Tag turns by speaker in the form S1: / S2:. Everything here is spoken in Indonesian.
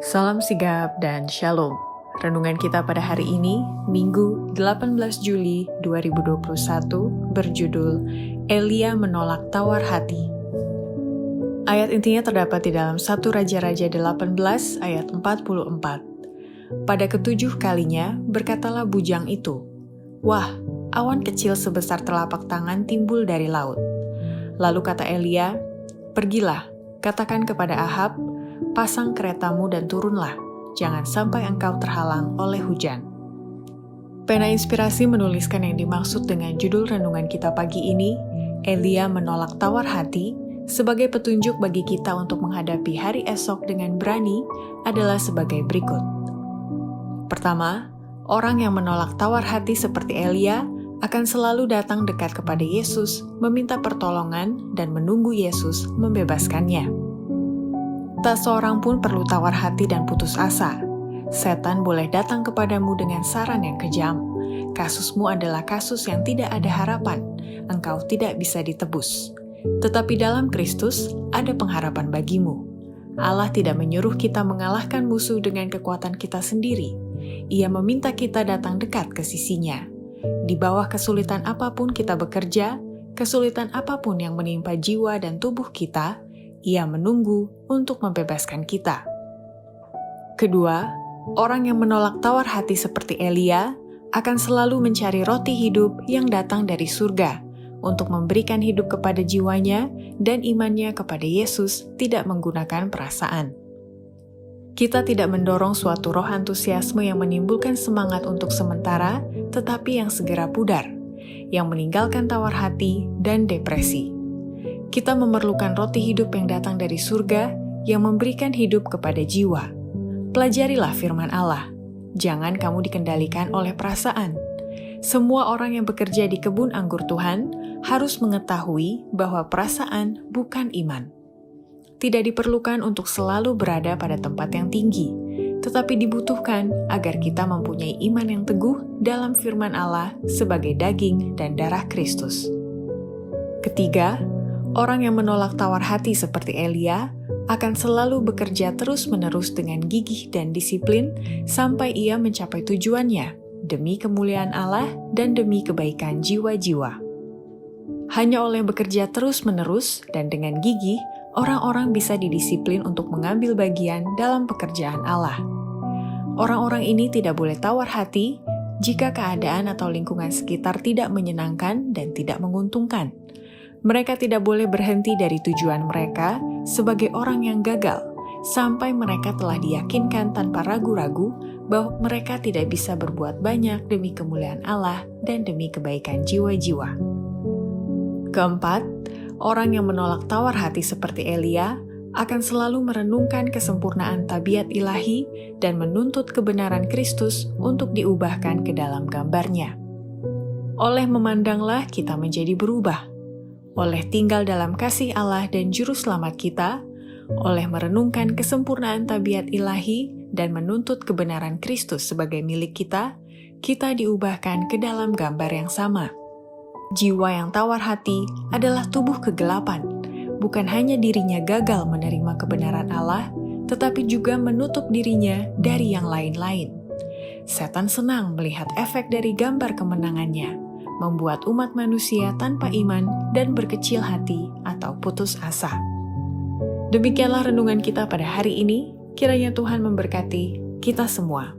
S1: Salam sigap dan shalom. Renungan kita pada hari ini, Minggu 18 Juli 2021, berjudul Elia menolak tawar hati. Ayat intinya terdapat di dalam 1 Raja-Raja 18 ayat 44. Pada ketujuh kalinya, berkatalah bujang itu, "Wah, awan kecil sebesar telapak tangan timbul dari laut." Lalu kata Elia, "Pergilah, katakan kepada Ahab, pasang keretamu dan turunlah, jangan sampai engkau terhalang oleh hujan." Pena Inspirasi menuliskan yang dimaksud dengan judul renungan kita pagi ini, Elia menolak tawar hati, sebagai petunjuk bagi kita untuk menghadapi hari esok dengan berani adalah sebagai berikut. Pertama, orang yang menolak tawar hati seperti Elia akan selalu datang dekat kepada Yesus, meminta pertolongan dan menunggu Yesus membebaskannya. Tak seorang pun perlu tawar hati dan putus asa. Setan boleh datang kepadamu dengan saran yang kejam. Kasusmu adalah kasus yang tidak ada harapan. Engkau tidak bisa ditebus. Tetapi dalam Kristus ada pengharapan bagimu. Allah tidak menyuruh kita mengalahkan musuh dengan kekuatan kita sendiri. Ia meminta kita datang dekat ke sisinya. Di bawah kesulitan apapun kita bekerja, kesulitan apapun yang menimpa jiwa dan tubuh kita, Ia menunggu untuk membebaskan kita. Kedua, orang yang menolak tawar hati seperti Elia akan selalu mencari roti hidup yang datang dari surga untuk memberikan hidup kepada jiwanya dan imannya kepada Yesus tidak menggunakan perasaan. Kita tidak mendorong suatu roh antusiasme yang menimbulkan semangat untuk sementara, tetapi yang segera pudar, yang meninggalkan tawar hati dan depresi. Kita memerlukan roti hidup yang datang dari surga, yang memberikan hidup kepada jiwa. Pelajarilah firman Allah. Jangan kamu dikendalikan oleh perasaan. Semua orang yang bekerja di kebun anggur Tuhan harus mengetahui bahwa perasaan bukan iman. Tidak diperlukan untuk selalu berada pada tempat yang tinggi, tetapi dibutuhkan agar kita mempunyai iman yang teguh dalam firman Allah sebagai daging dan darah Kristus. Ketiga, orang yang menolak tawar hati seperti Elia akan selalu bekerja terus-menerus dengan gigih dan disiplin sampai ia mencapai tujuannya, demi kemuliaan Allah dan demi kebaikan jiwa-jiwa. Hanya oleh bekerja terus-menerus dan dengan gigih, orang-orang bisa didisiplin untuk mengambil bagian dalam pekerjaan Allah. Orang-orang ini tidak boleh tawar hati jika keadaan atau lingkungan sekitar tidak menyenangkan dan tidak menguntungkan. Mereka tidak boleh berhenti dari tujuan mereka sebagai orang yang gagal, sampai mereka telah diyakinkan tanpa ragu-ragu bahwa mereka tidak bisa berbuat banyak demi kemuliaan Allah dan demi kebaikan jiwa-jiwa. Keempat, orang yang menolak tawar hati seperti Elia akan selalu merenungkan kesempurnaan tabiat ilahi dan menuntut kebenaran Kristus untuk diubahkan ke dalam gambarnya. Oleh memandanglah kita menjadi berubah. Oleh tinggal dalam kasih Allah dan Juru Selamat kita, oleh merenungkan kesempurnaan tabiat ilahi dan menuntut kebenaran Kristus sebagai milik kita, kita diubahkan ke dalam gambar yang sama. Jiwa yang tawar hati adalah tubuh kegelapan, bukan hanya dirinya gagal menerima kebenaran Allah, tetapi juga menutup dirinya dari yang lain-lain. Setan senang melihat efek dari gambar kemenangannya, membuat umat manusia tanpa iman dan berkecil hati atau putus asa. Demikianlah renungan kita pada hari ini, kiranya Tuhan memberkati kita semua.